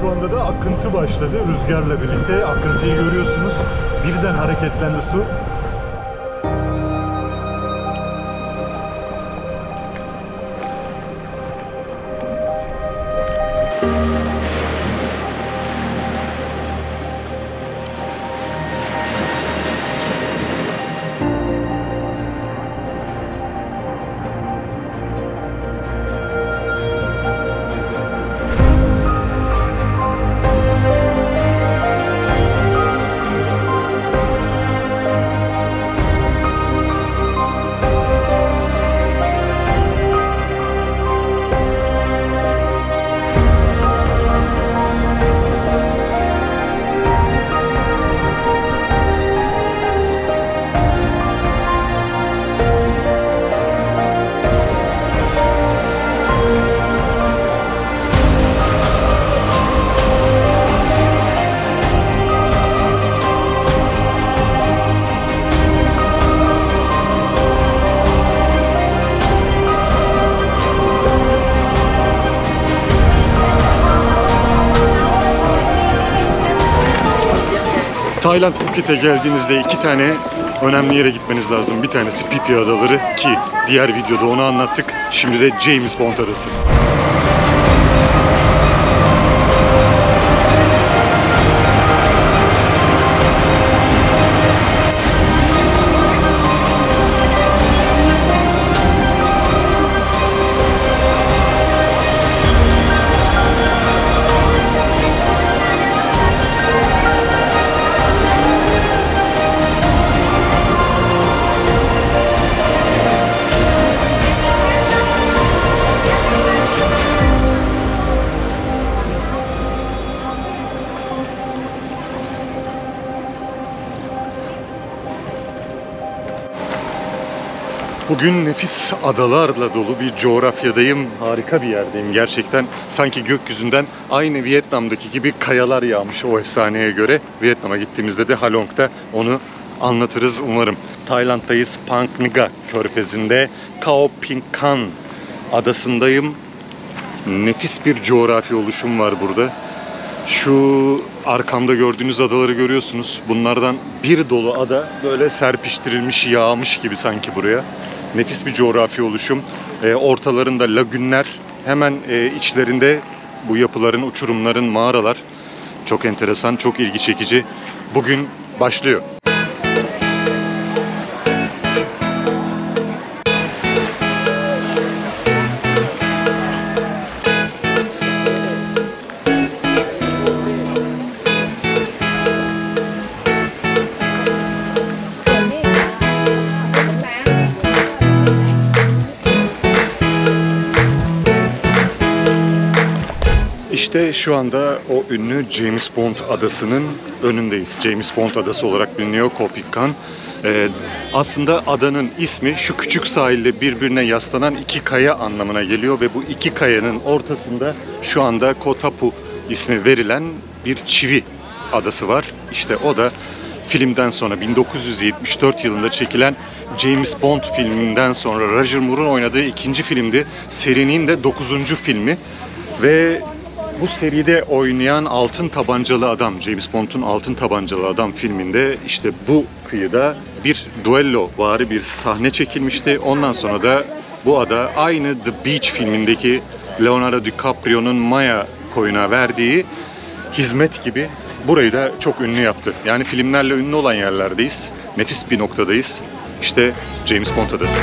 Şu anda da akıntı başladı. Rüzgarla birlikte akıntıyı görüyorsunuz. Birden hareketlendi su. Tayland Phuket'e geldiğinizde iki tane önemli yere gitmeniz lazım. Bir tanesi Phi Phi Adaları ki diğer videoda onu anlattık. Şimdi de James Bond Adası. Bugün nefis adalarla dolu bir coğrafyadayım. Harika bir yerdeyim gerçekten. Sanki gökyüzünden aynı Vietnam'daki gibi kayalar yağmış o efsaneye göre. Vietnam'a gittiğimizde de Halong'da onu anlatırız umarım. Tayland'dayız. Phang Nga körfezinde Khao Phin Kan adasındayım. Nefis bir coğrafi oluşum var burada. Şu arkamda gördüğünüz adaları görüyorsunuz. Bunlardan bir dolu ada böyle serpiştirilmiş, yağmış gibi sanki buraya. Nefis bir coğrafi oluşum. Ortalarında lagünler, hemen içlerinde bu yapıların, uçurumların, mağaralar. Çok enteresan, çok ilgi çekici. Bugün başlıyor. İşte şu anda o ünlü James Bond adasının önündeyiz. James Bond adası olarak biliniyor Koh Phi Kan. Aslında adanın ismi şu küçük sahilde birbirine yaslanan iki kaya anlamına geliyor ve bu iki kayanın ortasında şu anda Koh Taphu ismi verilen bir çivi adası var. İşte o da filmden sonra 1974 yılında çekilen James Bond filminden sonra Roger Moore'un oynadığı ikinci filmdi. Serinin de 9. filmi ve bu seride oynayan Altın Tabancalı Adam, James Bond'un Altın Tabancalı Adam filminde işte bu kıyıda bir duello vari bir sahne çekilmişti. Ondan sonra da bu ada aynı The Beach filmindeki Leonardo DiCaprio'nun Maya koyuna verdiği hizmet gibi burayı da çok ünlü yaptı. Yani filmlerle ünlü olan yerlerdeyiz. Nefis bir noktadayız. İşte James Bond adası.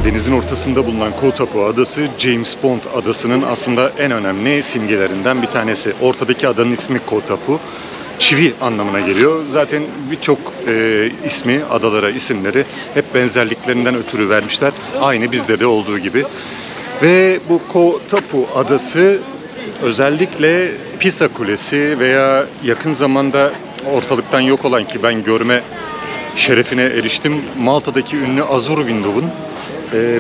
Denizin ortasında bulunan Koh Taphu Adası, James Bond adasının aslında en önemli simgelerinden bir tanesi. Ortadaki adanın ismi Koh Taphu, çivi anlamına geliyor. Zaten birçok ismi, adalara isimleri hep benzerliklerinden ötürü vermişler. Aynı bizde de olduğu gibi. Ve bu Koh Taphu Adası özellikle Pisa Kulesi veya yakın zamanda ortalıktan yok olan, ki ben görme şerefine eriştim, Malta'daki ünlü Azur Window'un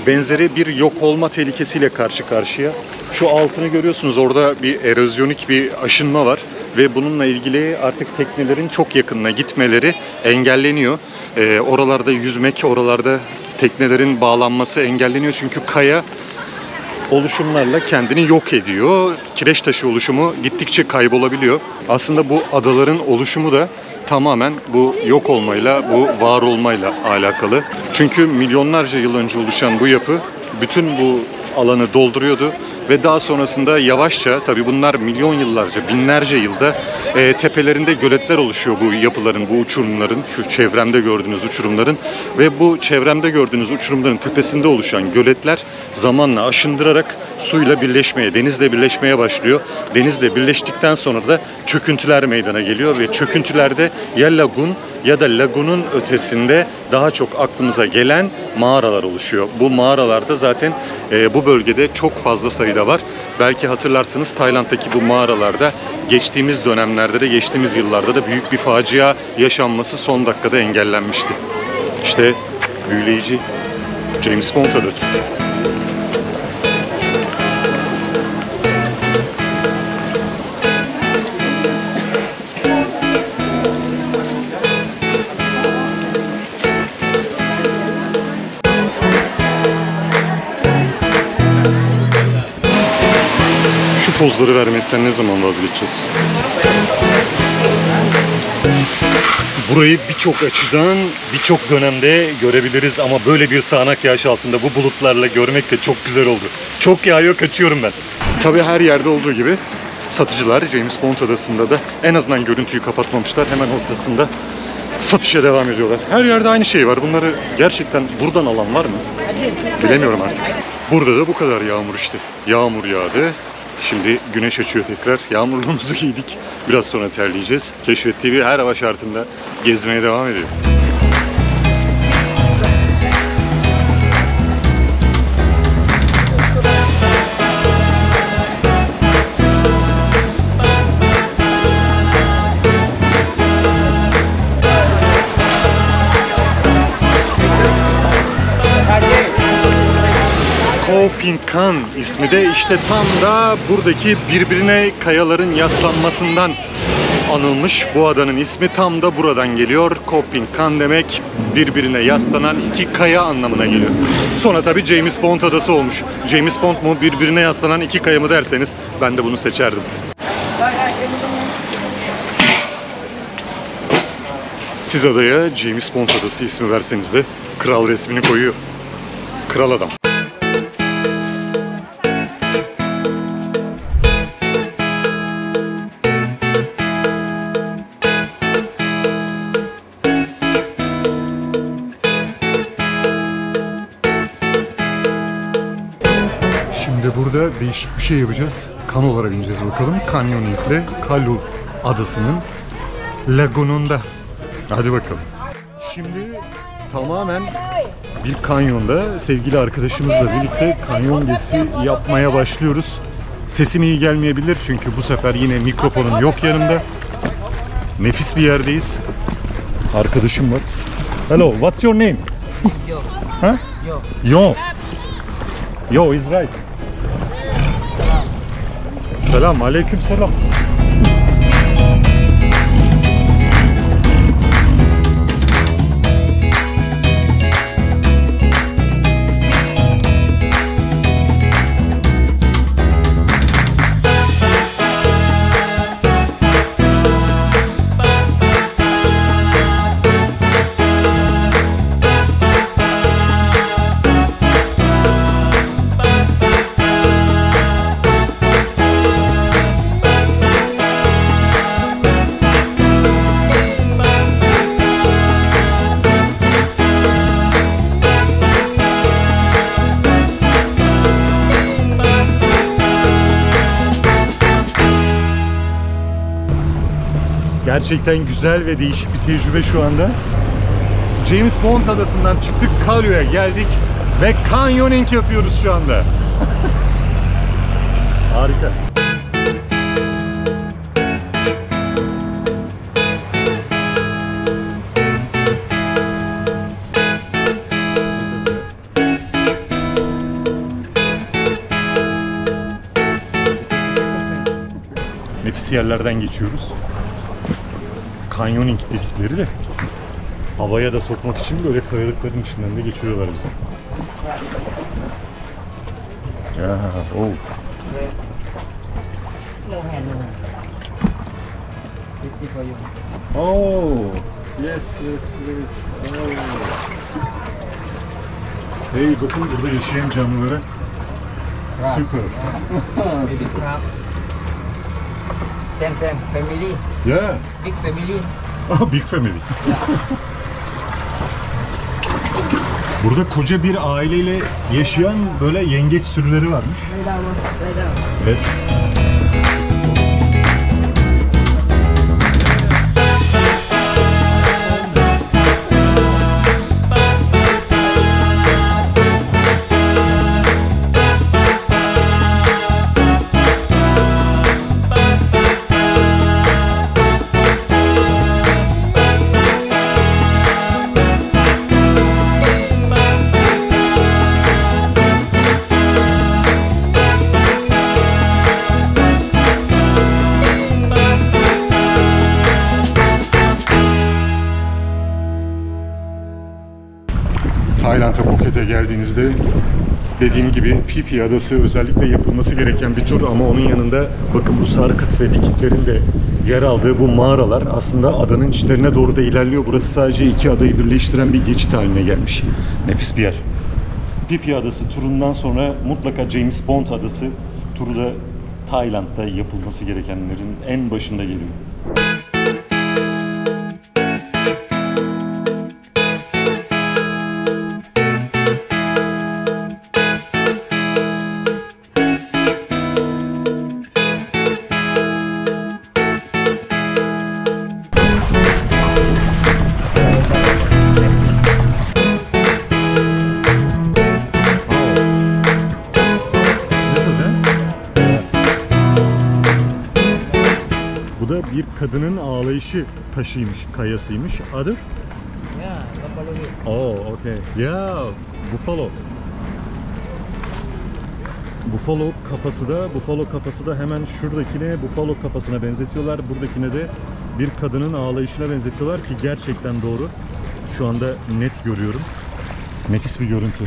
benzeri bir yok olma tehlikesiyle karşı karşıya. Şu altını görüyorsunuz, orada bir erozyonik bir aşınma var ve bununla ilgili artık teknelerin çok yakınına gitmeleri engelleniyor. Oralarda yüzmek, oralarda teknelerin bağlanması engelleniyor çünkü kaya oluşumlarla kendini yok ediyor. Kireç taşı oluşumu gittikçe kaybolabiliyor. Aslında bu adaların oluşumu da tamamen bu yok olmayla, bu var olmayla alakalı. Çünkü milyonlarca yıl önce oluşan bu yapı bütün bu alanı dolduruyordu ve daha sonrasında yavaşça, tabii bunlar milyon yıllarca, binlerce yılda tepelerinde göletler oluşuyor bu yapıların, bu uçurumların, şu çevremde gördüğünüz uçurumların ve bu çevremde gördüğünüz uçurumların tepesinde oluşan göletler zamanla aşındırarak suyla birleşmeye, denizle birleşmeye başlıyor. Denizle birleştikten sonra da çöküntüler meydana geliyor ve çöküntülerde ya lagun ya da lagunun ötesinde daha çok aklımıza gelen mağaralar oluşuyor. Bu mağaralarda zaten bu bölgede çok fazla sayıda var. Belki hatırlarsınız, Tayland'daki bu mağaralarda geçtiğimiz dönemlerde de, geçtiğimiz yıllarda da büyük bir facia yaşanması son dakikada engellenmişti. İşte büyüleyici James Bond adası. Şu pozları vermekten ne zaman vazgeçeceğiz? Burayı birçok açıdan, birçok dönemde görebiliriz ama böyle bir sağanak yağış altında bu bulutlarla görmek de çok güzel oldu. Çok yağıyor, kaçıyorum ben. Tabii her yerde olduğu gibi satıcılar James Bond adasında da en azından görüntüyü kapatmamışlar. Hemen ortasında satışa devam ediyorlar. Her yerde aynı şey var. Bunları gerçekten buradan alan var mı? Bilemiyorum artık. Burada da bu kadar yağmur işte. Yağmur yağdı. Şimdi güneş açıyor tekrar. Yağmurluğumuzu giydik. Biraz sonra terleyeceğiz. Keşfet TV her hava şartında gezmeye devam ediyor. Koh Phi Phan ismi de işte tam da buradaki birbirine kayaların yaslanmasından anılmış. Bu adanın ismi tam da buradan geliyor. Koh Phi Phan demek birbirine yaslanan iki kaya anlamına geliyor. Sonra tabii James Bond adası olmuş. James Bond mu, birbirine yaslanan iki kaya mı derseniz ben de bunu seçerdim. Siz adaya James Bond adası ismi verseniz de kral resmini koyuyor. Kral adam. Şimdi burada değişik bir şey yapacağız. Kanolara bineceğiz bakalım. Canyoningle Kalu adasının lagununda. Hadi bakalım. Şimdi tamamen bir kanyonda sevgili arkadaşımızla birlikte kanyon gezisi yapmaya başlıyoruz. Sesim iyi gelmeyebilir çünkü bu sefer yine mikrofonum yok yanımda. Nefis bir yerdeyiz. Arkadaşım var. Hello, what's your name? Yo. Huh? Yo. Yo. Yo is right. Selam, aleyküm selam. Gerçekten güzel ve değişik bir tecrübe şu anda. James Bond adasından çıktık, Kalu'ya geldik ve canyoning yapıyoruz şu anda. Harika. Orası yerlerden geçiyoruz. Canyoning dedikleri de havaya da sokmak için böyle kayalıkların içinden de geçiriyorlar bizi. Ya, oh. Oh, yes. Oh. Hey, bakın burada yaşayan canlılara. Süper. Same family. Yeah. Big family. Ah, big family. Burada koca bir aileyle yaşayan böyle yengeç sürüleri varmış. Yes. Tayland'a Phuket'e geldiğinizde dediğim gibi Phi Phi Adası özellikle yapılması gereken bir tur ama onun yanında bakın bu Sarkıt ve Dikitlerin de yer aldığı bu mağaralar aslında adanın içlerine doğru da ilerliyor. Burası sadece iki adayı birleştiren bir geçit haline gelmiş. Nefis bir yer. Phi Phi Adası turundan sonra mutlaka James Bond Adası turu da Tayland'da yapılması gerekenlerin en başında geliyor. Bir kadının ağlayışı taşıymış, kayasıymış. Adı? Yeah, buffalo. Oh, okay. Yeah, buffalo. Buffalo kafası da hemen şuradakine buffalo kafasına benzetiyorlar. Buradakine de bir kadının ağlayışına benzetiyorlar ki gerçekten doğru. Şu anda net görüyorum. Nefis bir görüntü.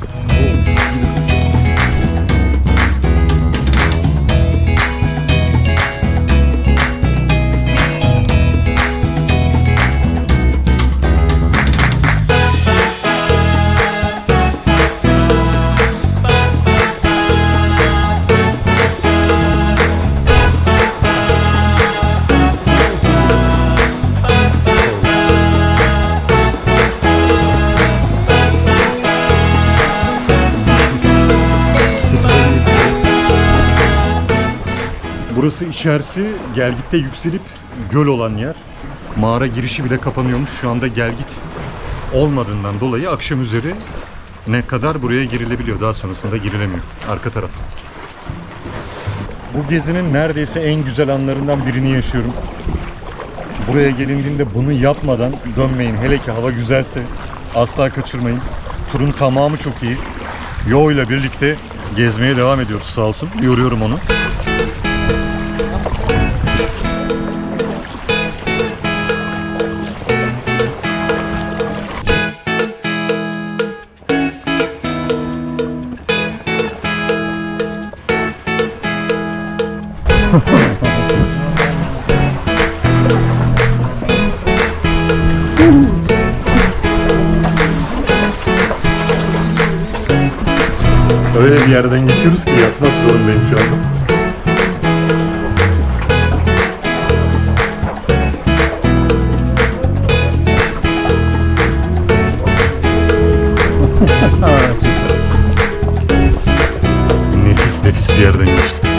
Burası içerisi gelgitte yükselip göl olan yer. Mağara girişi bile kapanıyormuş. Şu anda gelgit olmadığından dolayı akşam üzeri ne kadar buraya girilebiliyor. Daha sonrasında girilemiyor. Arka tarafta. Bu gezinin neredeyse en güzel anlarından birini yaşıyorum. Buraya gelindiğinde bunu yapmadan dönmeyin. Hele ki hava güzelse asla kaçırmayın. Turun tamamı çok iyi. Yo ile birlikte gezmeye devam ediyoruz sağ olsun. Yoruyorum onu. Öyle bir yerden geçiyoruz ki yatmak zorundayım şu anda. Süper. Nefis bir yerden geçtim.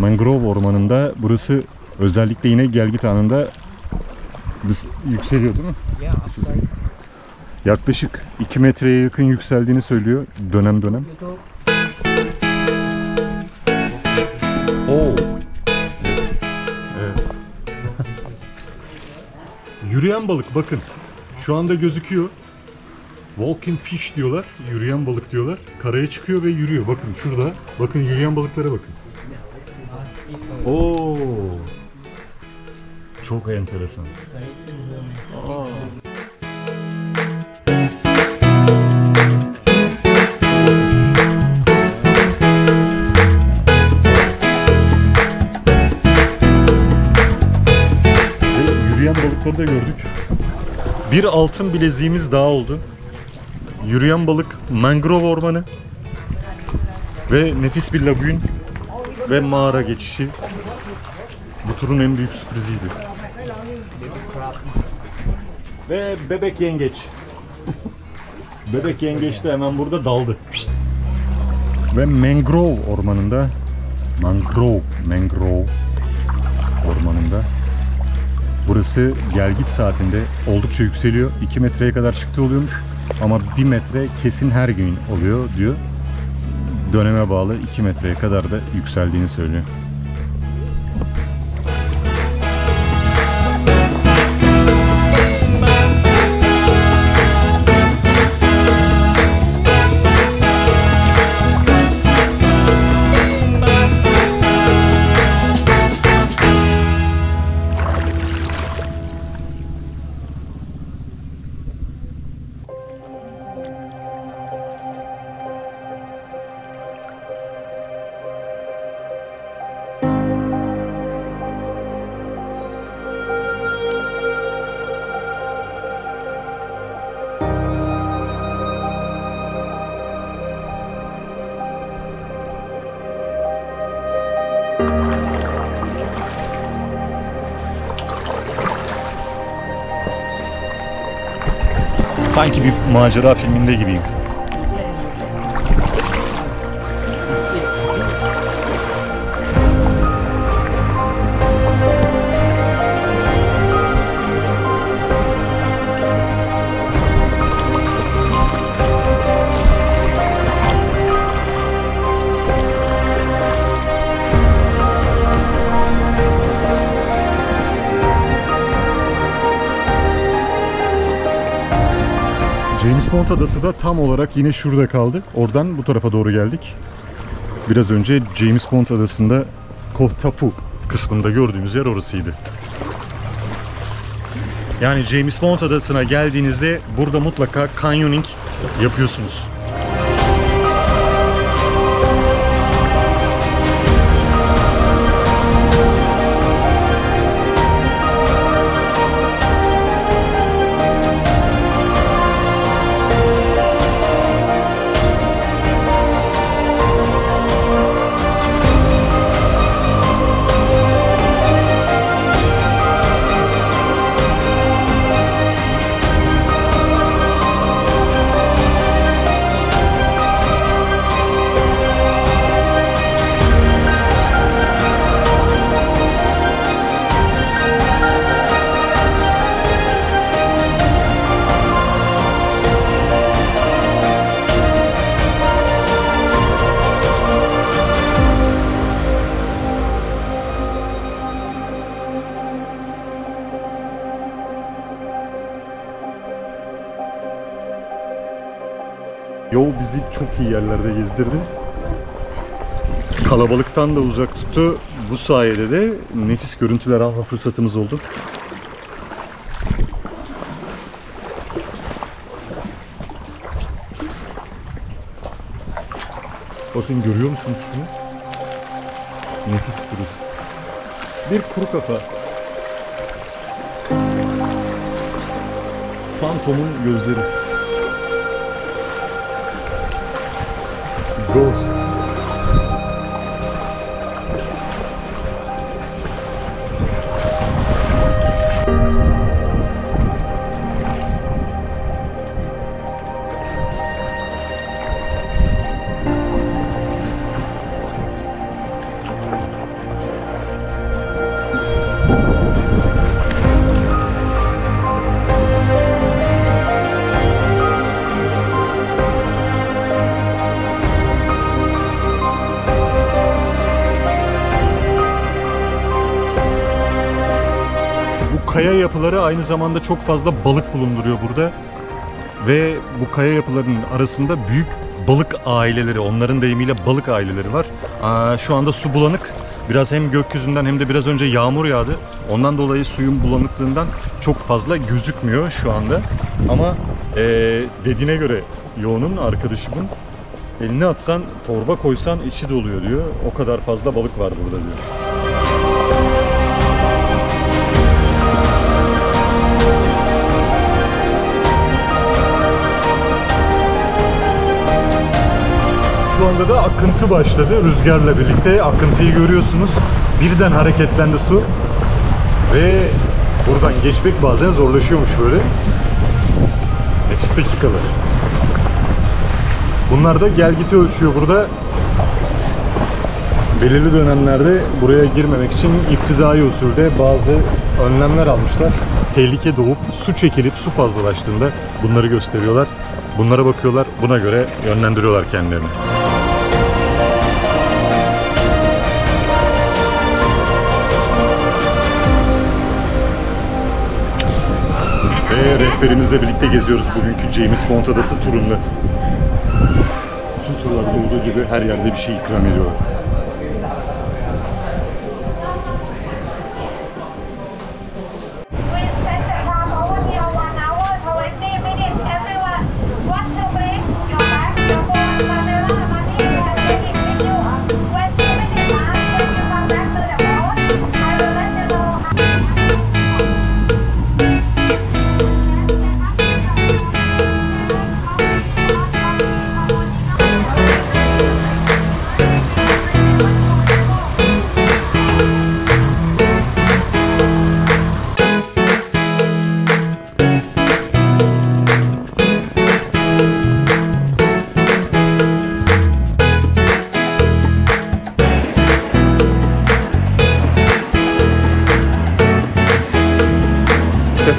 mangrove ormanında. Burası özellikle yine gelgit anında yükseliyor değil mi? Yeah, outside. Yaklaşık 2 metreye yakın yükseldiğini söylüyor dönem dönem. YouTube. Oo. Yes. Evet. Yürüyen balık bakın. Şu anda gözüküyor. Walking fish diyorlar. Yürüyen balık diyorlar. Karaya çıkıyor ve yürüyor. Bakın şurada. Bakın yürüyen balıklara bakın. Oo. Çok enteresan. Aa. Yürüyen balıkları da gördük. Bir altın bileziğimiz daha oldu. Yürüyen balık, mangrove ormanı ve nefis bir lagün ve mağara geçişi. Bu turun en büyük sürpriziydi. Ve bebek yengeç. Bebek yengeç de hemen burada daldı. Ve mangrove ormanında, mangrove ormanında. Burası gelgit saatinde oldukça yükseliyor. 2 metreye kadar çıktı oluyormuş. Ama 1 metre kesin her gün oluyor diyor. Döneme bağlı 2 metreye kadar da yükseldiğini söylüyor. Sanki bir macera filminde gibiyim. James Bond adası da tam olarak yine şurada kaldı. Oradan bu tarafa doğru geldik. Biraz önce James Bond adasında Koh Tapu kısmında gördüğümüz yer orasıydı. Yani James Bond adasına geldiğinizde burada mutlaka canyoning yapıyorsunuz. Yol bizi çok iyi yerlerde gezdirdi. Kalabalıktan da uzak tuttu. Bu sayede de nefis görüntüler alma fırsatımız oldu. Bakın görüyor musunuz şunu? Nefis burası. Bir kuru kafa. Fantom'un gözleri. Ghost. kaya yapıları aynı zamanda çok fazla balık bulunduruyor burada. Ve bu kaya yapılarının arasında büyük balık aileleri, onların deyimiyle balık aileleri var. Şu anda su bulanık. Biraz hem gökyüzünden hem de biraz önce yağmur yağdı. Ondan dolayı suyun bulanıklığından çok fazla gözükmüyor şu anda. Ama dediğine göre Yo'nun, arkadaşımın, elini atsan, torba koysan içi doluyor diyor. O kadar fazla balık var burada diyor. Şu anda da akıntı başladı. Rüzgarla birlikte akıntıyı görüyorsunuz. Birden hareketlendi su. Ve buradan geçmek bazen zorlaşıyormuş böyle. Nefis dakikalar. Bunlar da gelgiti ölçüyor burada. Belirli dönemlerde buraya girmemek için iptidai usulde bazı önlemler almışlar. Tehlike doğup su çekilip su fazlalaştığında bunları gösteriyorlar. Bunlara bakıyorlar. Buna göre yönlendiriyorlar kendilerini. Ve rehberimizle birlikte geziyoruz bugünkü James Bond Adası turunda. Bütün turlarda olduğu gibi her yerde bir şey ikram ediyorlar.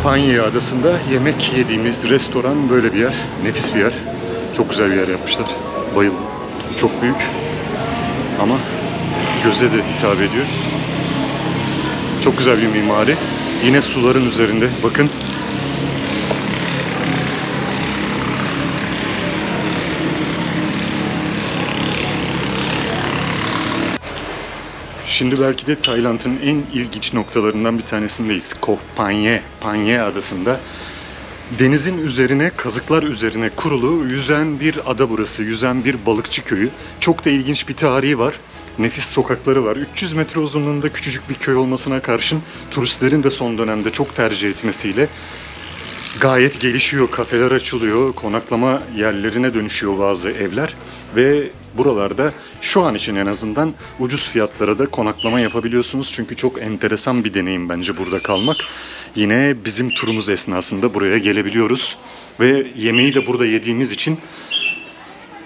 Panya Adası'nda yemek yediğimiz restoran böyle bir yer. Nefis bir yer. Çok güzel bir yer yapmışlar. Bayıldım. Çok büyük. Ama göze de hitap ediyor. Çok güzel bir mimari. Yine suların üzerinde. Bakın. Şimdi belki de Tayland'ın en ilginç noktalarından bir tanesindeyiz. Koh Phangan, Phangan Adası'nda. Denizin üzerine, kazıklar üzerine kurulu yüzen bir ada burası. Yüzen bir balıkçı köyü. Çok da ilginç bir tarihi var. Nefis sokakları var. 300 metre uzunluğunda küçücük bir köy olmasına karşın turistlerin de son dönemde çok tercih etmesiyle gayet gelişiyor. Kafeler açılıyor, konaklama yerlerine dönüşüyor bazı evler ve buralarda şu an için en azından ucuz fiyatlara da konaklama yapabiliyorsunuz. Çünkü çok enteresan bir deneyim bence burada kalmak. Yine bizim turumuz esnasında buraya gelebiliyoruz ve yemeği de burada yediğimiz için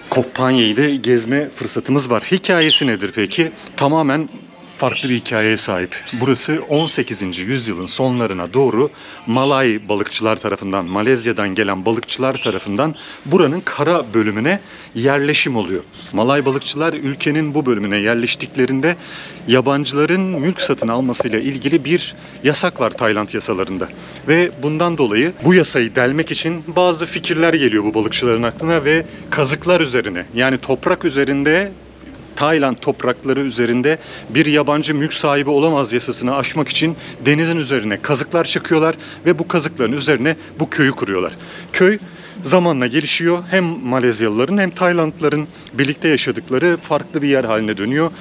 Koh Phangan'ı da gezme fırsatımız var. Hikayesi nedir peki? Tamamen farklı bir hikayeye sahip. Burası 18. yüzyılın sonlarına doğru Malay balıkçılar tarafından, Malezya'dan gelen balıkçılar tarafından buranın kara bölümüne yerleşim oluyor. Malay balıkçılar ülkenin bu bölümüne yerleştiklerinde yabancıların mülk satın almasıyla ilgili bir yasak var Tayland yasalarında. Ve bundan dolayı bu yasayı delmek için bazı fikirler geliyor bu balıkçıların aklına ve kazıklar üzerine, yani toprak üzerinde, Tayland toprakları üzerinde bir yabancı mülk sahibi olamaz yasasını aşmak için denizin üzerine kazıklar çakıyorlar ve bu kazıkların üzerine bu köyü kuruyorlar. Köy zamanla gelişiyor. Hem Malezyalıların hem Taylandlıların birlikte yaşadıkları farklı bir yer haline dönüyor.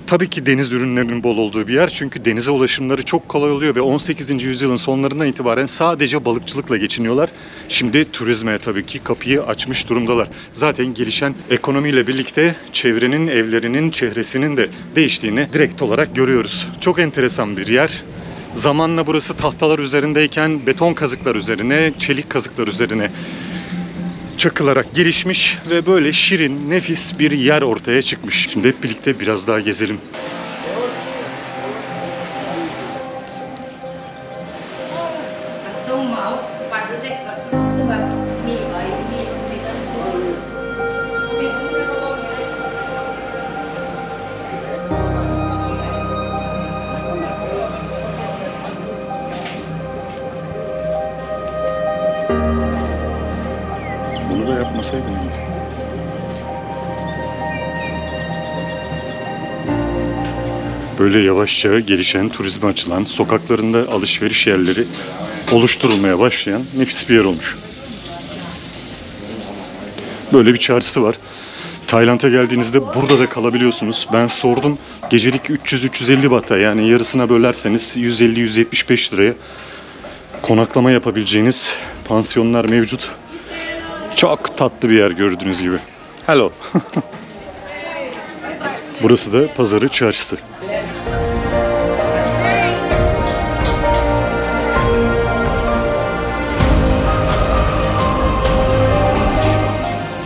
Tabii ki deniz ürünlerinin bol olduğu bir yer. Çünkü denize ulaşımları çok kolay oluyor ve 18. yüzyılın sonlarından itibaren sadece balıkçılıkla geçiniyorlar. Şimdi turizme tabii ki kapıyı açmış durumdalar. Zaten gelişen ekonomiyle birlikte çevrenin, evlerinin, çehresinin de değiştiğini direkt olarak görüyoruz. Çok enteresan bir yer. Zamanla burası tahtalar üzerindeyken beton kazıklar üzerine, çelik kazıklar üzerine çakılarak gelişmiş ve böyle şirin, nefis bir yer ortaya çıkmış. Şimdi hep birlikte biraz daha gezelim. sevdim. Böyle yavaşça gelişen, turizme açılan, sokaklarında alışveriş yerleri oluşturulmaya başlayan nefis bir yer olmuş. Böyle bir çarşısı var. Tayland'a geldiğinizde burada da kalabiliyorsunuz. Ben sordum. Gecelik 300-350 bahta, yani yarısına bölerseniz 150-175 liraya konaklama yapabileceğiniz pansiyonlar mevcut. Çok tatlı bir yer gördüğünüz gibi. Hello. Burası da pazarı, çarşısı.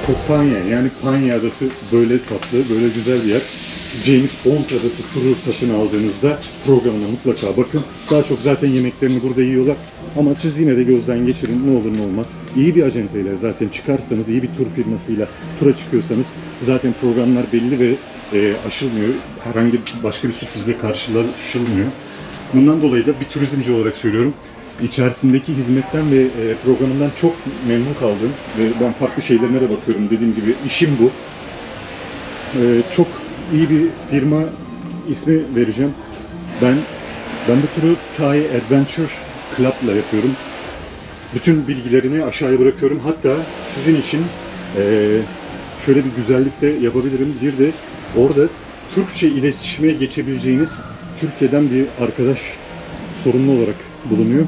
Koh-Phangan, yani Phang Adası böyle tatlı, böyle güzel bir yer. James Bond Adası turu satın aldığınızda programına mutlaka bakın. Daha çok zaten yemeklerini burada yiyorlar. Ama siz yine de gözden geçirin, ne olur ne olmaz. İyi bir acenteyle zaten çıkarsanız, iyi bir tur firmasıyla tura çıkıyorsanız zaten programlar belli ve aşılmıyor. Herhangi başka bir sürprizle karşılaşılmıyor. Bundan dolayı da bir turizmci olarak söylüyorum. İçerisindeki hizmetten ve programından çok memnun kaldım ve ben farklı şeylerine de bakıyorum. Dediğim gibi işim bu. Çok iyi bir firma ismi vereceğim. Ben bu turu Thai Adventure Club'la yapıyorum. Bütün bilgilerini aşağıya bırakıyorum. Hatta sizin için şöyle bir güzellik de yapabilirim. Bir de orada Türkçe iletişime geçebileceğiniz Türkiye'den bir arkadaş sorumlu olarak bulunuyor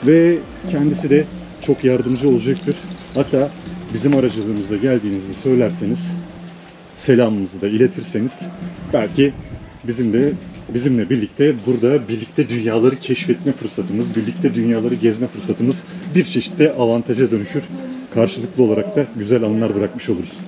ve kendisi de çok yardımcı olacaktır. Hatta bizim aracılığımızla geldiğinizi söylerseniz, selamımızı da iletirseniz belki bizimle birlikte burada birlikte dünyaları keşfetme fırsatımız, birlikte dünyaları gezme fırsatımız bir çeşitte avantaja dönüşür. Karşılıklı olarak da güzel anılar bırakmış oluruz.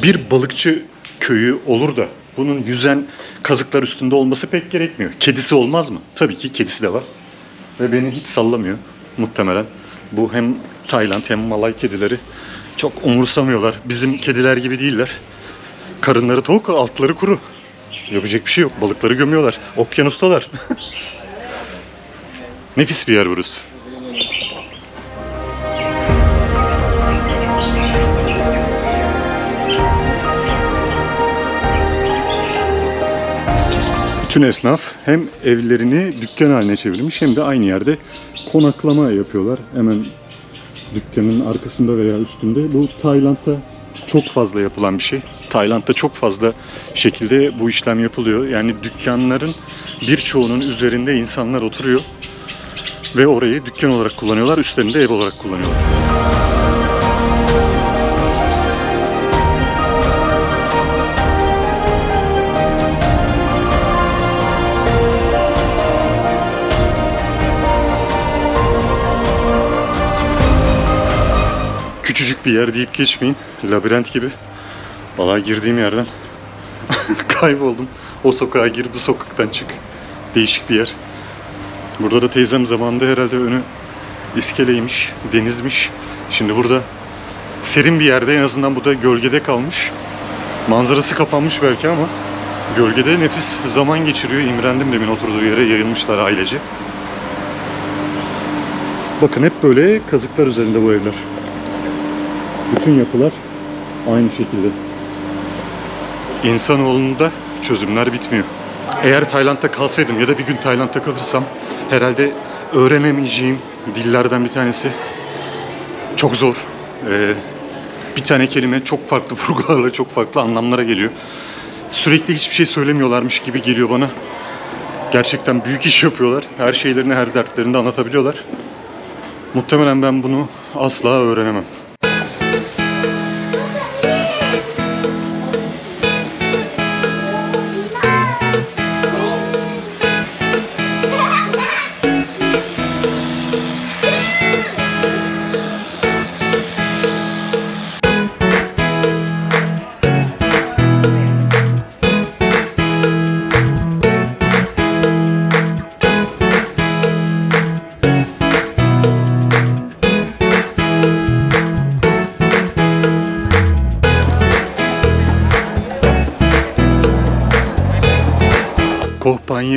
Bir balıkçı köyü olur da bunun yüzen kazıklar üstünde olması pek gerekmiyor. Kedisi olmaz mı? Tabii ki kedisi de var. Ve beni hiç sallamıyor muhtemelen. Bu hem Tayland hem Malay kedileri çok umursamıyorlar. Bizim kediler gibi değiller. Karınları tok, altları kuru. Yapacak bir şey yok. Balıkları gömüyorlar. Okyanustalar. Nefis bir yer burası. Bütün esnaf hem evlerini dükkan haline çevirmiş hem de aynı yerde konaklama yapıyorlar. Hemen dükkanın arkasında veya üstünde. Bu Tayland'da çok fazla yapılan bir şey. Tayland'da çok fazla şekilde bu işlem yapılıyor. Yani dükkanların birçoğunun üzerinde insanlar oturuyor ve orayı dükkan olarak kullanıyorlar, üstlerinde ev olarak kullanıyorlar. Küçücük bir yer deyip geçmeyin. Labirent gibi. Vallahi girdiğim yerden kayboldum. O sokağa gir, bu sokaktan çık. Değişik bir yer. Burada da teyzem zamanında herhalde önü iskeleymiş, denizmiş. Şimdi burada serin bir yerde, en azından bu da gölgede kalmış. Manzarası kapanmış belki ama gölgede nefis zaman geçiriyor. İmrendim demin oturduğu yere, yayılmışlar ailece. Bakın hep böyle kazıklar üzerinde bu evler. Bütün yapılar aynı şekilde. İnsanoğlunda çözümler bitmiyor. Eğer Tayland'da kalsaydım ya da bir gün Tayland'da kalırsam herhalde öğrenemeyeceğim dillerden bir tanesi. Çok zor. Bir tane kelime çok farklı vurgularla çok farklı anlamlara geliyor. Sürekli hiçbir şey söylemiyorlarmış gibi geliyor bana. Gerçekten büyük iş yapıyorlar. Her şeylerini, her dertlerini de anlatabiliyorlar. Muhtemelen ben bunu asla öğrenemem.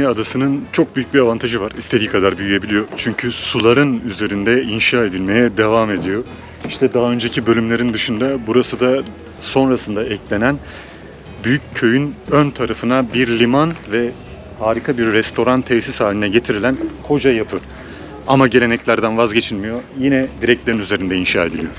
Adası'nın çok büyük bir avantajı var. İstediği kadar büyüyebiliyor. Çünkü suların üzerinde inşa edilmeye devam ediyor. İşte daha önceki bölümlerin dışında burası da sonrasında eklenen büyük köyün ön tarafına bir liman ve harika bir restoran tesis haline getirilen koca yapı. Ama geleneklerden vazgeçilmiyor. Yine direklerin üzerinde inşa ediliyor.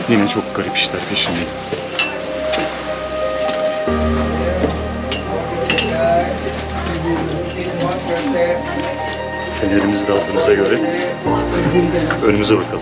Yine çok garip işler peşinde. Fenerimizi de aldığımıza göre önümüze bakalım.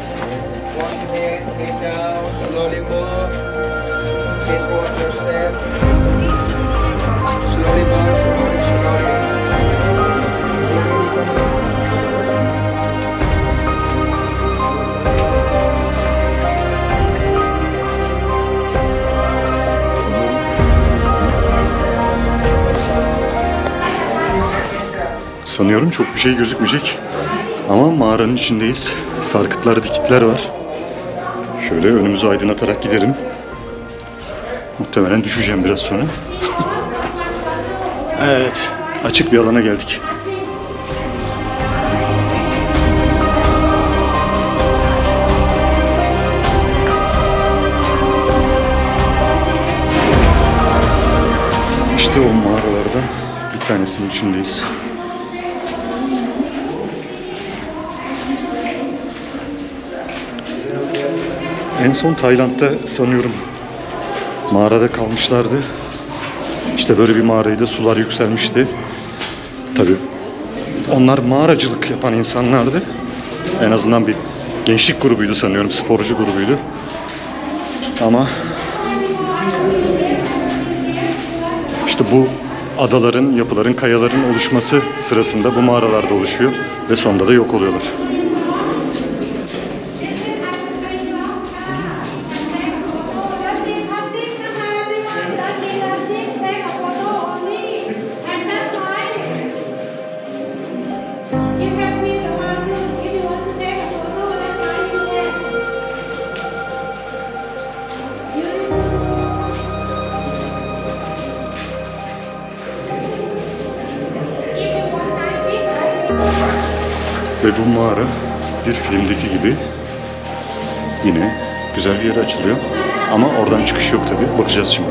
Sanıyorum çok bir şey gözükmeyecek. Ama mağaranın içindeyiz. Sarkıtlar, dikitler var. Şöyle önümüzü aydınlatarak giderim. Muhtemelen düşeceğim biraz sonra. Evet, açık bir alana geldik. İşte o mağaralardan bir tanesinin içindeyiz. En son Tayland'da sanıyorum mağarada kalmışlardı. İşte böyle bir mağaraydı, sular yükselmişti. Tabii onlar mağaracılık yapan insanlardı. En azından bir gençlik grubuydu sanıyorum, sporcu grubuydu. Ama işte bu adaların, yapıların, kayaların oluşması sırasında bu mağaralarda oluşuyor ve sonunda da yok oluyorlar. Ve bu mağara bir filmdeki gibi yine güzel bir yere açılıyor. Ama oradan çıkış yok tabii. Bakacağız şimdi.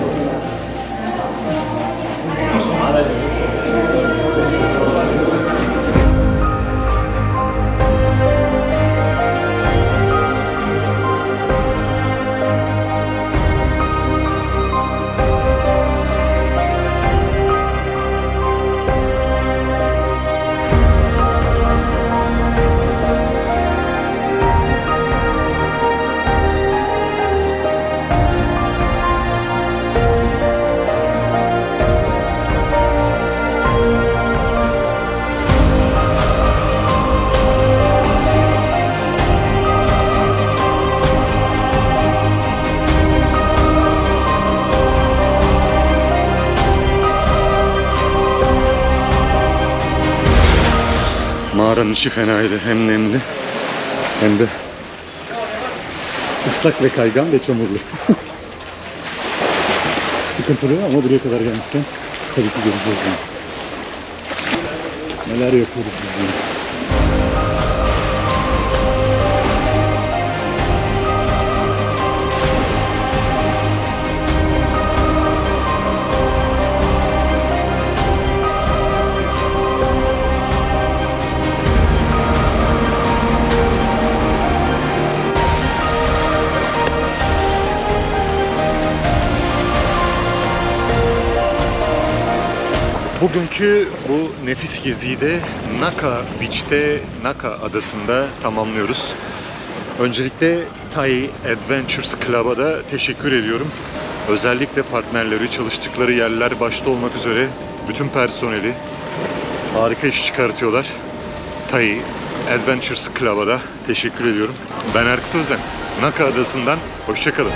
Mağaranın içi fenaydı. Hem nemli hem de ıslak ve kaygan ve çamurlu. Sıkıntılı ama buraya kadar gelmişken tabii ki göreceğiz bunu. Neler yapıyoruz biz yine. Bugünkü bu nefis geziyi de Naka Beach'te, Naka adasında tamamlıyoruz. Öncelikle Thai Adventures Club'a da teşekkür ediyorum. Özellikle partnerleri, çalıştıkları yerler başta olmak üzere bütün personeli harika iş çıkartıyorlar. Thai Adventures Club'a da teşekkür ediyorum. Ben Erkut Özen. Naka adasından hoşça kalın.